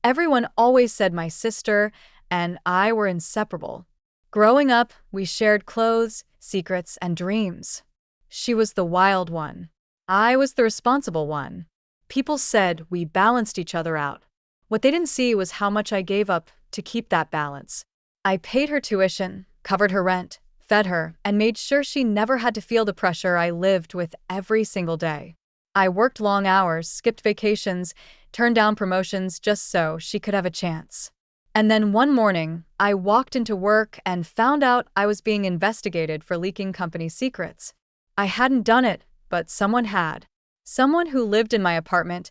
Everyone always said my sister and I were inseparable. Growing up, we shared clothes, secrets, and dreams. She was the wild one. I was the responsible one. People said we balanced each other out. What they didn't see was how much I gave up to keep that balance. I paid her tuition, covered her rent, fed her, and made sure she never had to feel the pressure I lived with every single day. I worked long hours, skipped vacations, turned down promotions just so she could have a chance. And then one morning, I walked into work and found out I was being investigated for leaking company secrets. I hadn't done it, but someone had. Someone who lived in my apartment,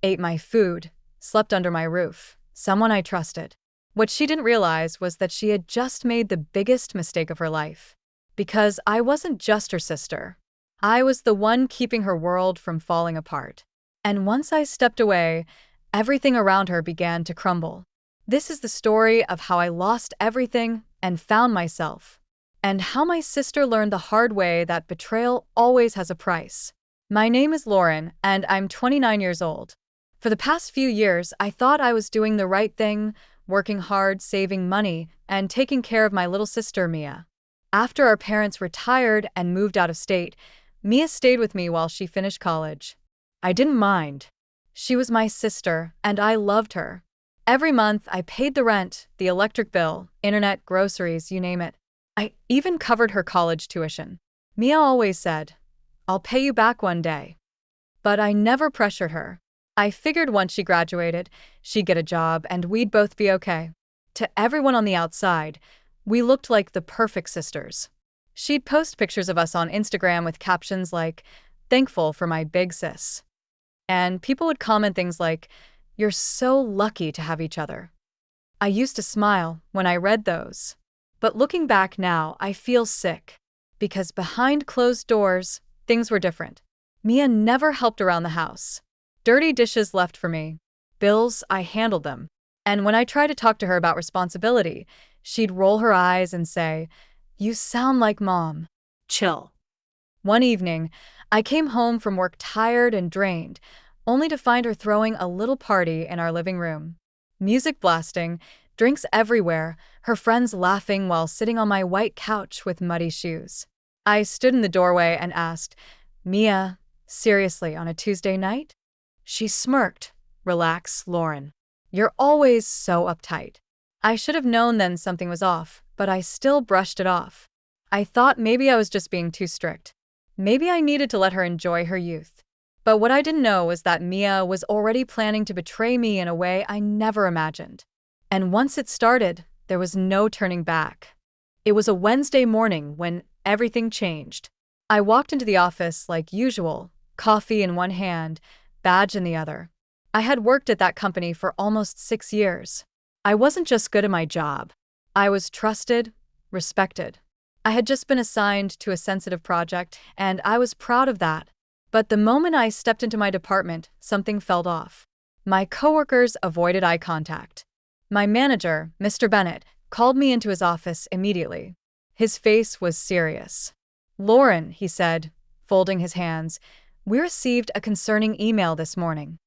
ate my food, slept under my roof. Someone I trusted. What she didn't realize was that she had just made the biggest mistake of her life. Because I wasn't just her sister. I was the one keeping her world from falling apart. And once I stepped away, everything around her began to crumble. This is the story of how I lost everything and found myself. And how my sister learned the hard way that betrayal always has a price. My name is Lauren, and I'm 29 years old. For the past few years, I thought I was doing the right thing, working hard, saving money, and taking care of my little sister, Mia. After our parents retired and moved out of state, Mia stayed with me while she finished college. I didn't mind. She was my sister, and I loved her. Every month, I paid the rent, the electric bill, internet, groceries, you name it. I even covered her college tuition. Mia always said, "I'll pay you back one day." But I never pressured her. I figured once she graduated, she'd get a job and we'd both be okay. To everyone on the outside, we looked like the perfect sisters. She'd post pictures of us on Instagram with captions like, "Thankful for my big sis." And people would comment things like, "You're so lucky to have each other." I used to smile when I read those. But looking back now, I feel sick. Because behind closed doors, things were different. Mia never helped around the house. Dirty dishes left for me. Bills, I handled them. And when I tried to talk to her about responsibility, she'd roll her eyes and say, "You sound like Mom. Chill." One evening, I came home from work tired and drained, only to find her throwing a little party in our living room. Music blasting, drinks everywhere, her friends laughing while sitting on my white couch with muddy shoes. I stood in the doorway and asked, "Mia, seriously, on a Tuesday night?" She smirked. "Relax, Lauren. You're always so uptight." I should have known then something was off, but I still brushed it off. I thought maybe I was just being too strict. Maybe I needed to let her enjoy her youth. But what I didn't know was that Mia was already planning to betray me in a way I never imagined. And once it started, there was no turning back. It was a Wednesday morning when everything changed. I walked into the office like usual, coffee in one hand, badge in the other. I had worked at that company for almost 6 years. I wasn't just good at my job. I was trusted, respected. I had just been assigned to a sensitive project, and I was proud of that. But the moment I stepped into my department, something felt off. My coworkers avoided eye contact. My manager, Mr. Bennett, called me into his office immediately. His face was serious. "Lauren," he said, folding his hands, "we received a concerning email this morning."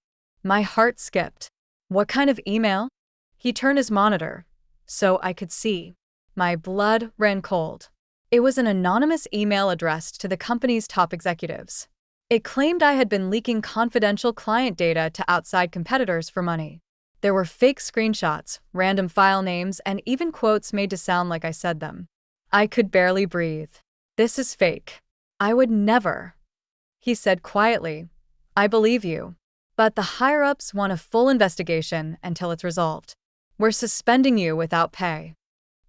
My heart skipped. "What kind of email?" He turned his monitor, so I could see. My blood ran cold. It was an anonymous email addressed to the company's top executives. It claimed I had been leaking confidential client data to outside competitors for money. There were fake screenshots, random file names, and even quotes made to sound like I said them. I could barely breathe. "This is fake. I would never." He said quietly, "I believe you. But the higher-ups want a full investigation until it's resolved. We're suspending you without pay."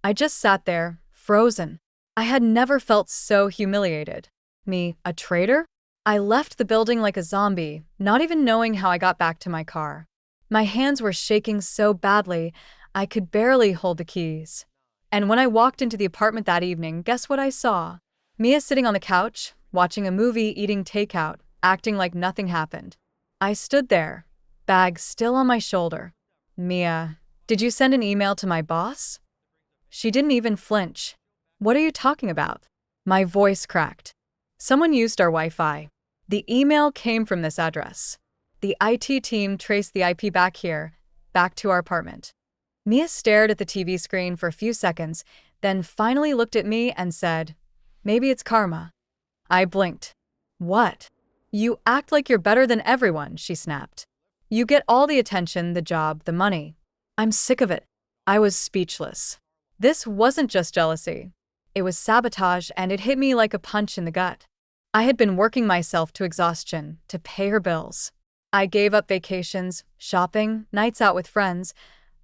I just sat there, frozen. I had never felt so humiliated. Me, a traitor? I left the building like a zombie, not even knowing how I got back to my car. My hands were shaking so badly, I could barely hold the keys. And when I walked into the apartment that evening, guess what I saw? Mia sitting on the couch, watching a movie, eating takeout, acting like nothing happened. I stood there, bag still on my shoulder. "Mia, did you send an email to my boss?" She didn't even flinch. "What are you talking about?" My voice cracked. "Someone used our Wi-Fi. The email came from this address. The IT team traced the IP back here, back to our apartment. Mia stared at the TV screen for a few seconds, then finally looked at me and said, "Maybe it's karma." I blinked. "What?" "You act like you're better than everyone," she snapped. "You get all the attention, the job, the money. I'm sick of it." I was speechless. This wasn't just jealousy. It was sabotage, and it hit me like a punch in the gut. I had been working myself to exhaustion to pay her bills. I gave up vacations, shopping, nights out with friends,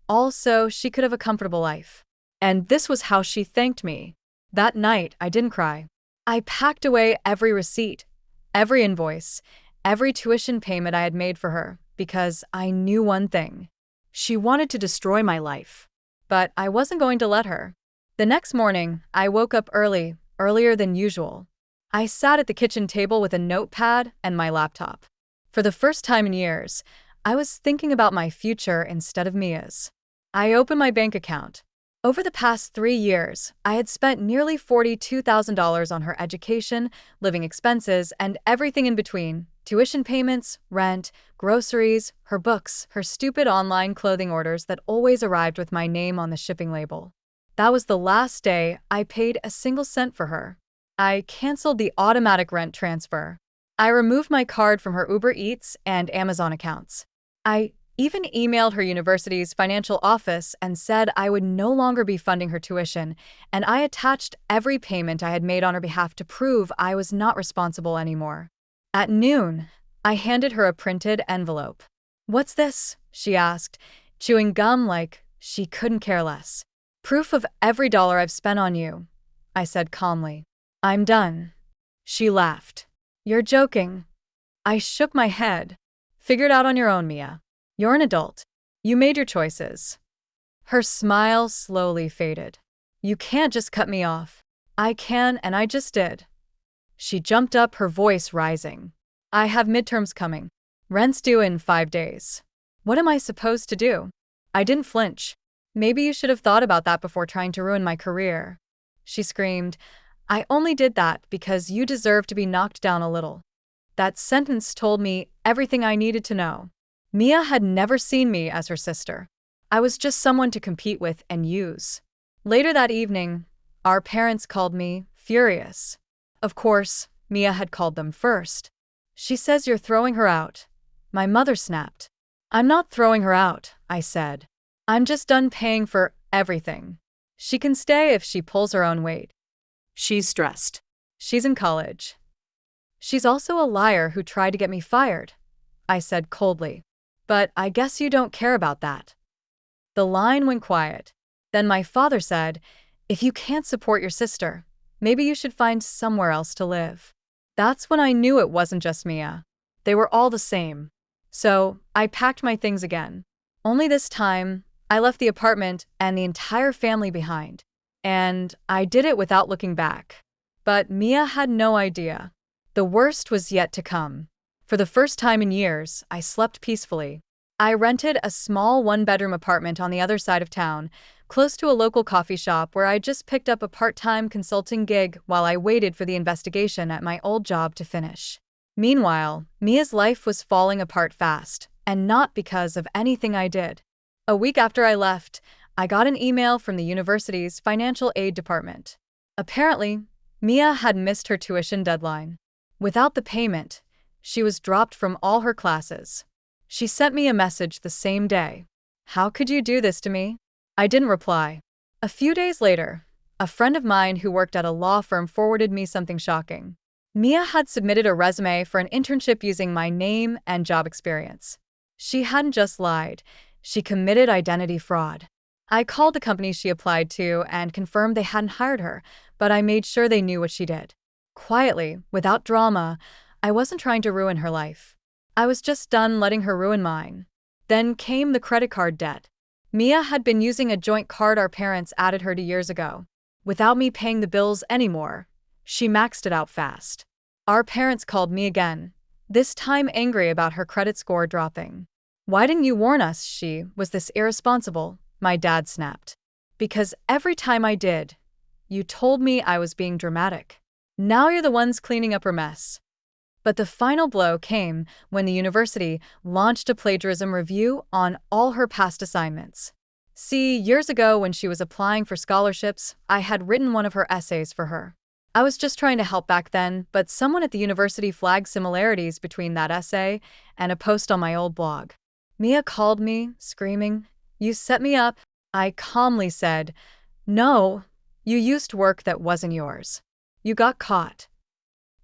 all so she could have a comfortable life. And this was how she thanked me. That night, I didn't cry. I packed away every receipt, every invoice, every tuition payment I had made for her, because I knew one thing. She wanted to destroy my life. But I wasn't going to let her. The next morning, I woke up early, earlier than usual. I sat at the kitchen table with a notepad and my laptop. For the first time in years, I was thinking about my future instead of Mia's. I opened my bank account. Over the past 3 years, I had spent nearly $42,000 on her education, living expenses, and everything in between: tuition payments, rent, groceries, her books, her stupid online clothing orders that always arrived with my name on the shipping label. That was the last day I paid a single cent for her. I canceled the automatic rent transfer. I removed my card from her Uber Eats and Amazon accounts. I even emailed her university's financial office and said I would no longer be funding her tuition, and I attached every payment I had made on her behalf to prove I was not responsible anymore. At noon, I handed her a printed envelope. "What's this?" she asked, chewing gum like she couldn't care less. "Proof of every dollar I've spent on you," I said calmly. "I'm done." She laughed. "You're joking." I shook my head. "Figure it out on your own, Mia. You're an adult. You made your choices." Her smile slowly faded. "You can't just cut me off." "I can, and I just did." She jumped up, her voice rising. "I have midterms coming. Rent's due in 5 days. What am I supposed to do?" I didn't flinch. "Maybe you should have thought about that before trying to ruin my career." She screamed. "I only did that because you deserve to be knocked down a little." That sentence told me everything I needed to know. Mia had never seen me as her sister. I was just someone to compete with and use. Later that evening, our parents called me, furious. Of course, Mia had called them first. "She says you're throwing her out," my mother snapped. "I'm not throwing her out," I said. "I'm just done paying for everything. She can stay if she pulls her own weight. She's stressed. She's in college." "She's also a liar who tried to get me fired," I said coldly. "But I guess you don't care about that." The line went quiet. Then my father said, "If you can't support your sister, maybe you should find somewhere else to live." That's when I knew it wasn't just Mia. They were all the same. So I packed my things again. Only this time, I left the apartment and the entire family behind. And I did it without looking back. But Mia had no idea. The worst was yet to come. For the first time in years, I slept peacefully. I rented a small one-bedroom apartment on the other side of town, close to a local coffee shop where I just picked up a part-time consulting gig while I waited for the investigation at my old job to finish. Meanwhile, Mia's life was falling apart fast, and not because of anything I did. A week after I left, I got an email from the university's financial aid department. Apparently, Mia had missed her tuition deadline. Without the payment, she was dropped from all her classes. She sent me a message the same day. "How could you do this to me?" I didn't reply. A few days later, a friend of mine who worked at a law firm forwarded me something shocking. Mia had submitted a resume for an internship using my name and job experience. She hadn't just lied, she committed identity fraud. I called the company she applied to and confirmed they hadn't hired her, but I made sure they knew what she did. Quietly, without drama, I wasn't trying to ruin her life. I was just done letting her ruin mine. Then came the credit card debt. Mia had been using a joint card our parents added her to years ago. Without me paying the bills anymore, she maxed it out fast. Our parents called me again, this time angry about her credit score dropping. "Why didn't you warn us she was this irresponsible?" my dad snapped. "Because every time I did, you told me I was being dramatic. Now you're the ones cleaning up her mess." But the final blow came when the university launched a plagiarism review on all her past assignments. See, years ago when she was applying for scholarships, I had written one of her essays for her. I was just trying to help back then, but someone at the university flagged similarities between that essay and a post on my old blog. Mia called me, screaming, "You set me up." I calmly said, "No, you used work that wasn't yours. You got caught."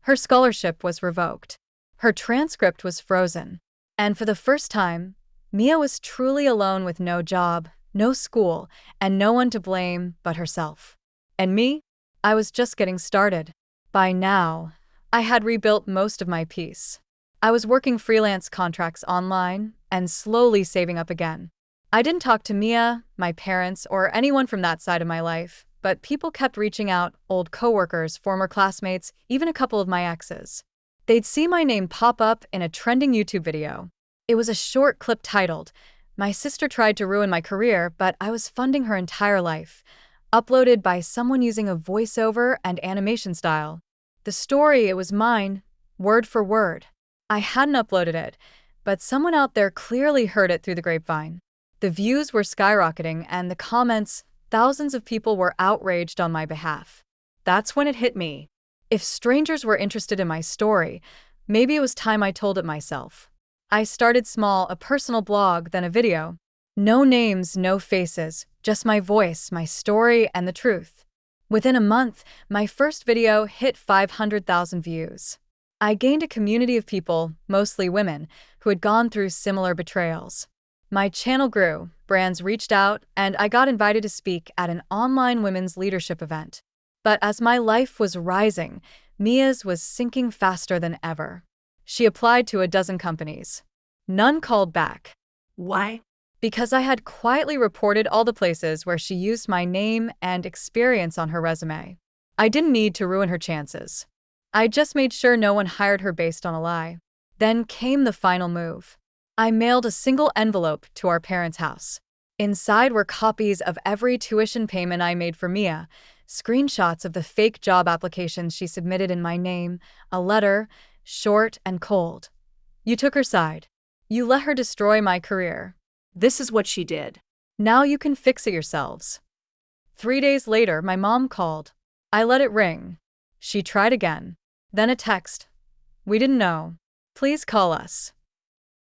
Her scholarship was revoked. Her transcript was frozen. And for the first time, Mia was truly alone with no job, no school, and no one to blame but herself. And me? I was just getting started. By now, I had rebuilt most of my peace. I was working freelance contracts online and slowly saving up again. I didn't talk to Mia, my parents, or anyone from that side of my life, but people kept reaching out, old coworkers, former classmates, even a couple of my exes. They'd see my name pop up in a trending YouTube video. It was a short clip titled, "My sister tried to ruin my career, but I was funding her entire life," uploaded by someone using a voiceover and animation style. The story, it was mine, word for word. I hadn't uploaded it, but someone out there clearly heard it through the grapevine. The views were skyrocketing and the comments, thousands of people were outraged on my behalf. That's when it hit me. If strangers were interested in my story, maybe it was time I told it myself. I started small, a personal blog, then a video. No names, no faces, just my voice, my story, and the truth. Within a month, my first video hit 500,000 views. I gained a community of people, mostly women, who had gone through similar betrayals. My channel grew, brands reached out, and I got invited to speak at an online women's leadership event. But as my life was rising, Mia's was sinking faster than ever. She applied to a dozen companies. None called back. Why? Because I had quietly reported all the places where she used my name and experience on her resume. I didn't need to ruin her chances. I just made sure no one hired her based on a lie. Then came the final move. I mailed a single envelope to our parents' house. Inside were copies of every tuition payment I made for Mia, screenshots of the fake job applications she submitted in my name, a letter, short and cold. "You took her side. You let her destroy my career. This is what she did. Now you can fix it yourselves." 3 days later, my mom called. I let it ring. She tried again. Then a text. "We didn't know. Please call us."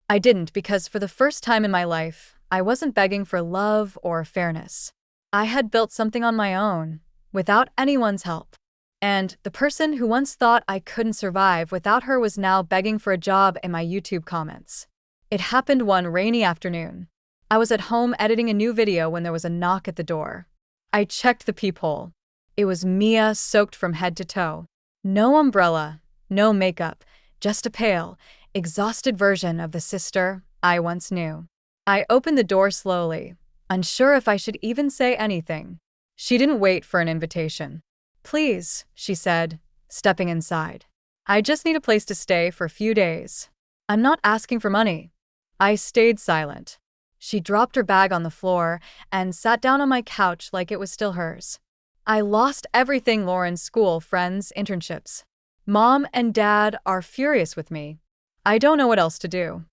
I didn't because for the first time in my life, I wasn't begging for love or fairness. I had built something on my own, without anyone's help. And the person who once thought I couldn't survive without her was now begging for a job in my YouTube comments. It happened one rainy afternoon. I was at home editing a new video when there was a knock at the door. I checked the peephole. It was Mia, soaked from head to toe. No umbrella, no makeup, just a pale, exhausted version of the sister I once knew. I opened the door slowly, unsure if I should even say anything. She didn't wait for an invitation. "Please," she said, stepping inside. "I just need a place to stay for a few days. I'm not asking for money." I stayed silent. She dropped her bag on the floor and sat down on my couch like it was still hers. I lost everything: Lauren's school, friends, internships. Mom and Dad are furious with me. I don't know what else to do.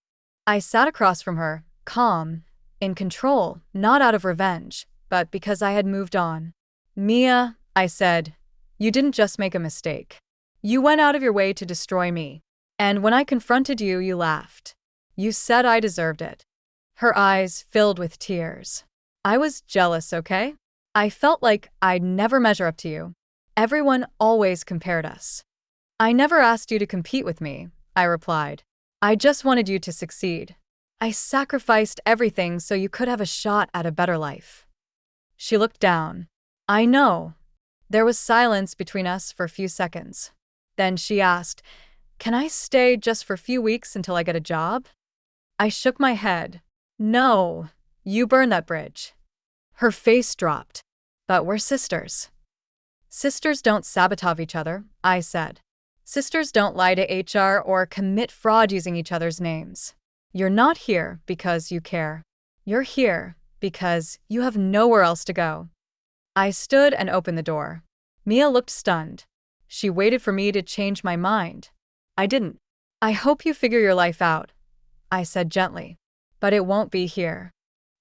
I sat across from her, calm, in control, not out of revenge, but because I had moved on. "Mia," I said, "you didn't just make a mistake. You went out of your way to destroy me. And when I confronted you, you laughed. You said I deserved it." Her eyes filled with tears. "I was jealous, okay? I felt like I'd never measure up to you. Everyone always compared us." "I never asked you to compete with me," I replied. "I just wanted you to succeed. I sacrificed everything so you could have a shot at a better life." She looked down. "I know." There was silence between us for a few seconds. Then she asked, "Can I stay just for a few weeks until I get a job?" I shook my head. "No, you burn that bridge." Her face dropped. "But we're sisters." "Sisters don't sabotage each other," I said. "Sisters don't lie to HR or commit fraud using each other's names. You're not here because you care. You're here because you have nowhere else to go." I stood and opened the door. Mia looked stunned. She waited for me to change my mind. I didn't. I hope you figure your life out, I said gently. But it won't be here.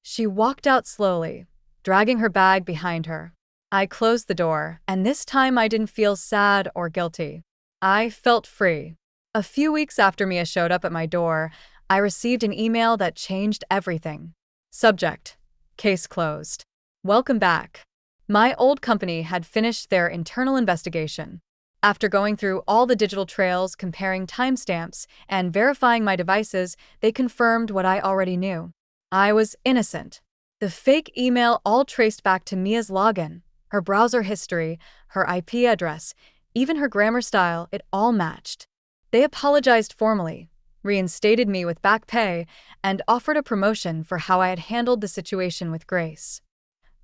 She walked out slowly, dragging her bag behind her. I closed the door, and this time I didn't feel sad or guilty. I felt free. A few weeks after Mia showed up at my door, I received an email that changed everything. Subject: Case closed. Welcome back. My old company had finished their internal investigation. After going through all the digital trails, comparing timestamps, and verifying my devices, they confirmed what I already knew. I was innocent. The fake email all traced back to Mia's login, her browser history, her IP address, even her grammar style, it all matched. They apologized formally, reinstated me with back pay, and offered a promotion for how I had handled the situation with grace.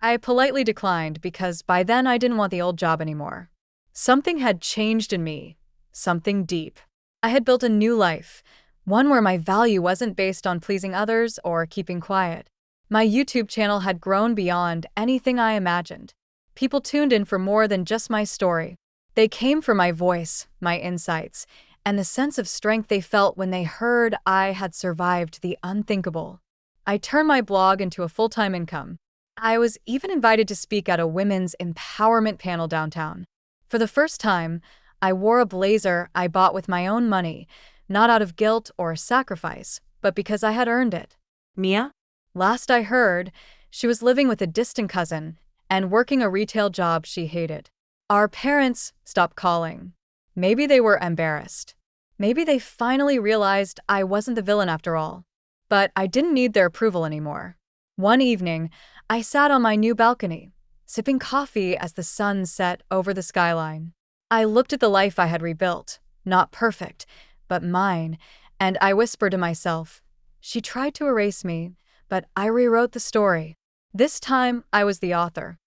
I politely declined because by then I didn't want the old job anymore. Something had changed in me, something deep. I had built a new life, one where my value wasn't based on pleasing others or keeping quiet. My YouTube channel had grown beyond anything I imagined. People tuned in for more than just my story. They came for my voice, my insights, and the sense of strength they felt when they heard I had survived the unthinkable. I turned my blog into a full-time income. I was even invited to speak at a women's empowerment panel downtown. For the first time, I wore a blazer I bought with my own money, not out of guilt or sacrifice, but because I had earned it. Mia? Last I heard, she was living with a distant cousin and working a retail job she hated. Our parents stopped calling. Maybe they were embarrassed. Maybe they finally realized I wasn't the villain after all. But I didn't need their approval anymore. One evening, I sat on my new balcony, sipping coffee as the sun set over the skyline. I looked at the life I had rebuilt, not perfect, but mine, and I whispered to myself, she tried to erase me, but I rewrote the story. This time, I was the author.